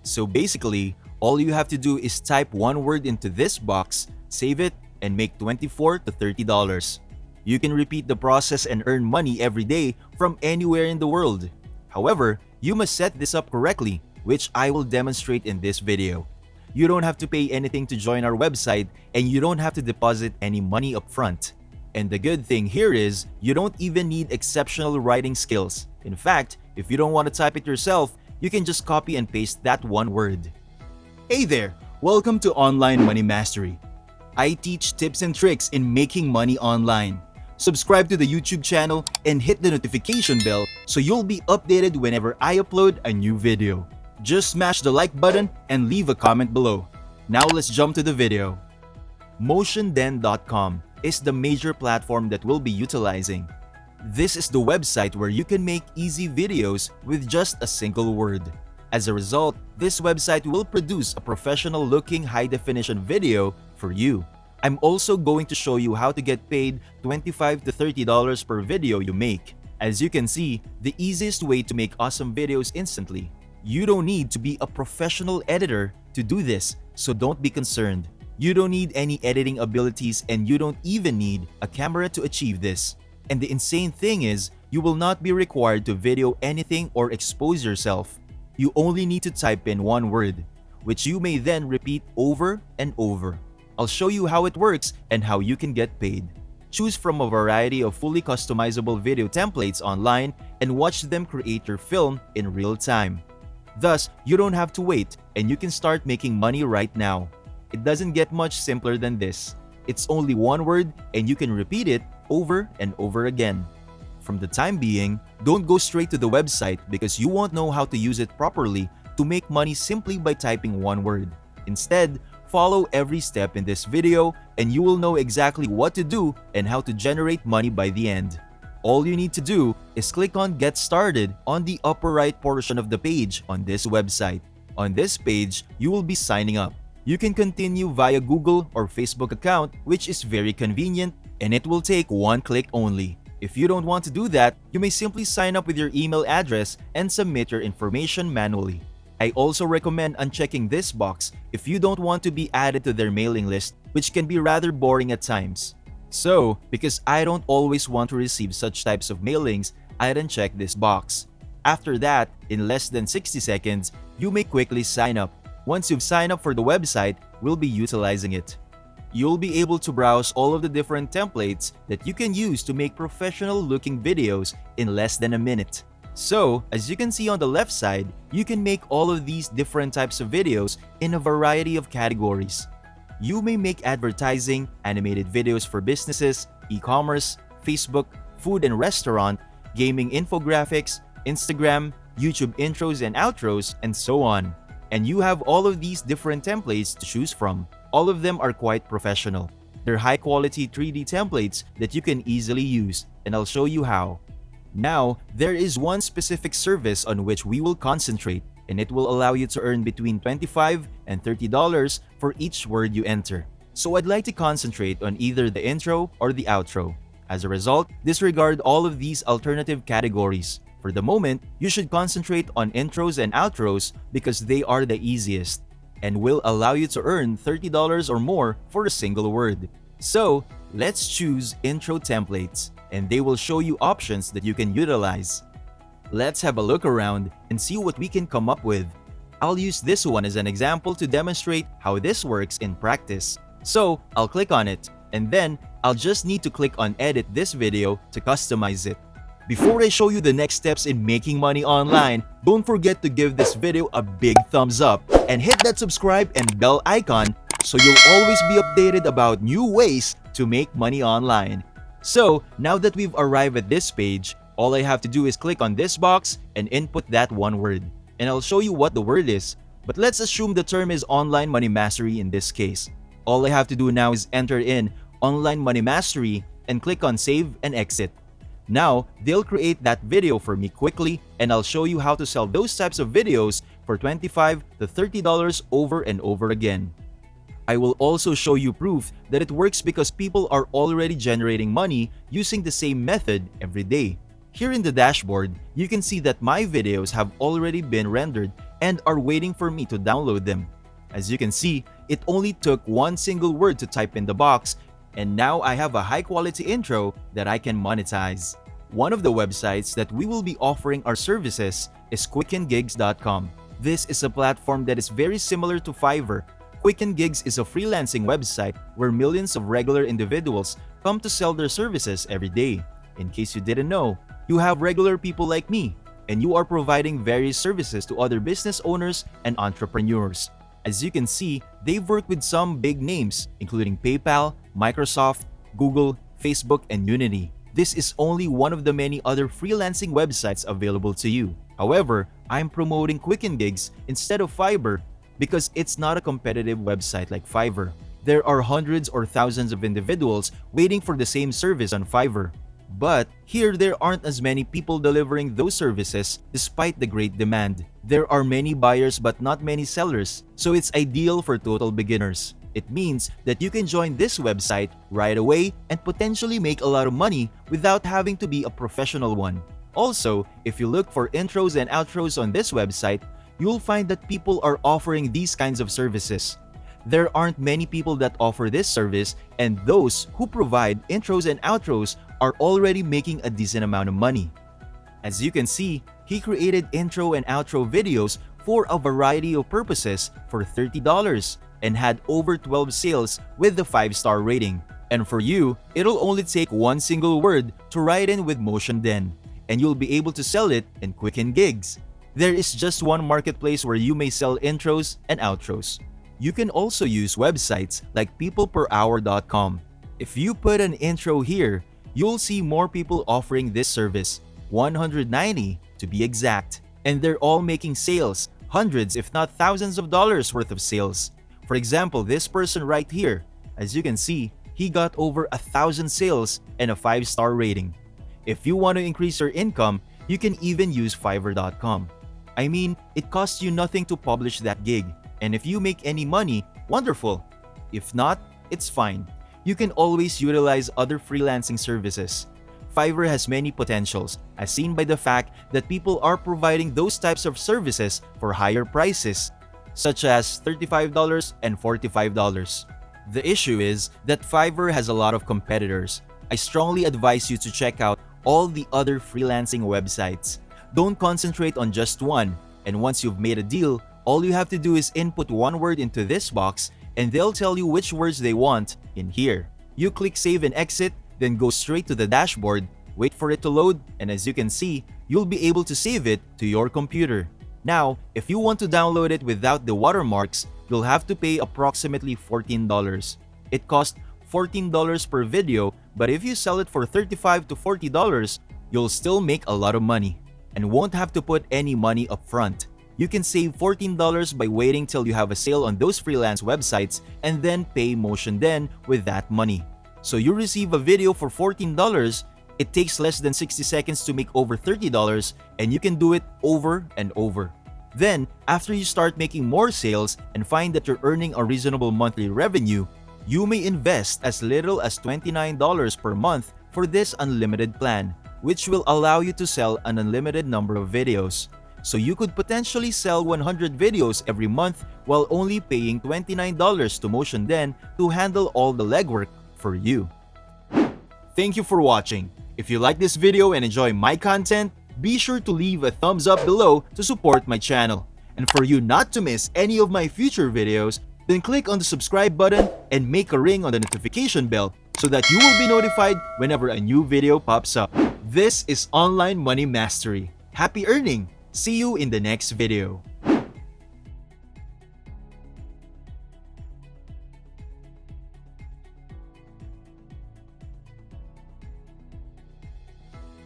So basically, all you have to do is type one word into this box, save it, and make $24 to $30. You can repeat the process and earn money every day from anywhere in the world. However, you must set this up correctly, which I will demonstrate in this video. You don't have to pay anything to join our website, and you don't have to deposit any money upfront. And the good thing here is, you don't even need exceptional writing skills. In fact, if you don't want to type it yourself, you can just copy and paste that one word. Hey there! Welcome to Online Money Mastery. I teach tips and tricks in making money online. Subscribe to the YouTube channel and hit the notification bell so you'll be updated whenever I upload a new video. Just smash the like button and leave a comment below. Now let's jump to the video. MotionDen.com is the major platform that we'll be utilizing. This is the website where you can make easy videos with just a single word. As a result, this website will produce a professional-looking high-definition video for you. I'm also going to show you how to get paid $25 to $30 per video you make. As you can see, the easiest way to make awesome videos instantly. You don't need to be a professional editor to do this, so don't be concerned. You don't need any editing abilities, and you don't even need a camera to achieve this. And the insane thing is, you will not be required to video anything or expose yourself. You only need to type in one word, which you may then repeat over and over. I'll show you how it works and how you can get paid. Choose from a variety of fully customizable video templates online and watch them create your film in real time. Thus, you don't have to wait, and you can start making money right now. It doesn't get much simpler than this. It's only one word, and you can repeat it over and over again. From the time being, don't go straight to the website because you won't know how to use it properly to make money simply by typing one word. Instead, follow every step in this video and you will know exactly what to do and how to generate money by the end. All you need to do is click on Get Started on the upper right portion of the page on this website. On this page, you will be signing up. You can continue via Google or Facebook account, which is very convenient, and it will take one click only. If you don't want to do that, you may simply sign up with your email address and submit your information manually. I also recommend unchecking this box if you don't want to be added to their mailing list, which can be rather boring at times. So, because I don't always want to receive such types of mailings, I uncheck this box. After that, in less than 60 seconds, you may quickly sign up. Once you've signed up for the website, we'll be utilizing it. You'll be able to browse all of the different templates that you can use to make professional-looking videos in less than a minute. So, as you can see on the left side, you can make all of these different types of videos in a variety of categories. You may make advertising, animated videos for businesses, e-commerce, Facebook, food and restaurant, gaming infographics, Instagram, YouTube intros and outros, and so on. And you have all of these different templates to choose from. All of them are quite professional. They're high-quality 3D templates that you can easily use, and I'll show you how. Now, there is one specific service on which we will concentrate, and it will allow you to earn between $25 and $30 for each word you enter. So I'd like to concentrate on either the intro or the outro. As a result, disregard all of these alternative categories. For the moment, you should concentrate on intros and outros because they are the easiest and will allow you to earn $30 or more for a single word. So, let's choose intro templates, and they will show you options that you can utilize. Let's have a look around and see what we can come up with. I'll use this one as an example to demonstrate how this works in practice. So, I'll click on it, and then I'll just need to click on Edit this video to customize it. Before I show you the next steps in making money online, don't forget to give this video a big thumbs up and hit that subscribe and bell icon so you'll always be updated about new ways to make money online. So, now that we've arrived at this page, all I have to do is click on this box and input that one word. And I'll show you what the word is. But let's assume the term is Online Money Mastery in this case. All I have to do now is enter in Online Money Mastery and click on Save and Exit. Now, they'll create that video for me quickly, and I'll show you how to sell those types of videos for $25 to $30 over and over again. I will also show you proof that it works because people are already generating money using the same method every day. Here in the dashboard, you can see that my videos have already been rendered and are waiting for me to download them. As you can see, it only took one single word to type in the box, and now I have a high-quality intro that I can monetize. One of the websites that we will be offering our services is quickengigs.com. This is a platform that is very similar to Fiverr. Quicken Gigs is a freelancing website where millions of regular individuals come to sell their services every day. In case you didn't know, you have regular people like me, and you are providing various services to other business owners and entrepreneurs. As you can see, they've worked with some big names, including PayPal, Microsoft, Google, Facebook, and Unity. This is only one of the many other freelancing websites available to you. However, I'm promoting Quicken Gigs instead of Fiverr because it's not a competitive website like Fiverr. There are hundreds or thousands of individuals waiting for the same service on Fiverr. But here there aren't as many people delivering those services despite the great demand. There are many buyers but not many sellers, so it's ideal for total beginners. It means that you can join this website right away and potentially make a lot of money without having to be a professional one. Also, if you look for intros and outros on this website, you'll find that people are offering these kinds of services. There aren't many people that offer this service, and those who provide intros and outros are already making a decent amount of money. As you can see, he created intro and outro videos for a variety of purposes for $30 and had over 12 sales with the 5-star rating. And for you, it'll only take one single word to write in with MotionDen, and you'll be able to sell it in Quicken Gigs. There is just one marketplace where you may sell intros and outros. You can also use websites like peopleperhour.com. If you put an intro here, you'll see more people offering this service, 190 to be exact. And they're all making sales, hundreds if not thousands of dollars worth of sales. For example, this person right here, as you can see, he got over 1,000 sales and a 5-star rating. If you want to increase your income, you can even use Fiverr.com. I mean, it costs you nothing to publish that gig, and if you make any money, wonderful. If not, it's fine. You can always utilize other freelancing services. Fiverr has many potentials, as seen by the fact that people are providing those types of services for higher prices, such as $35 and $45. The issue is that Fiverr has a lot of competitors. I strongly advise you to check out all the other freelancing websites. Don't concentrate on just one, and once you've made a deal, all you have to do is input one word into this box and they'll tell you which words they want in here. You click save and exit, then go straight to the dashboard, wait for it to load, and as you can see, you'll be able to save it to your computer. Now, if you want to download it without the watermarks, you'll have to pay approximately $14. It costs $14 per video, but if you sell it for $35 to $40, you'll still make a lot of money and won't have to put any money up front. You can save $14 by waiting till you have a sale on those freelance websites and then pay MotionDen with that money. So you receive a video for $14, it takes less than 60 seconds to make over $30, and you can do it over and over. Then, after you start making more sales and find that you're earning a reasonable monthly revenue, you may invest as little as $29 per month for this unlimited plan, which will allow you to sell an unlimited number of videos. So you could potentially sell 100 videos every month while only paying $29 to MotionDen to handle all the legwork for you. Thank you for watching. If you like this video and enjoy my content, be sure to leave a thumbs up below to support my channel. And for you not to miss any of my future videos, then click on the subscribe button and make a ring on the notification bell so that you will be notified whenever a new video pops up. This is Online Money Mastery. Happy earning! See you in the next video.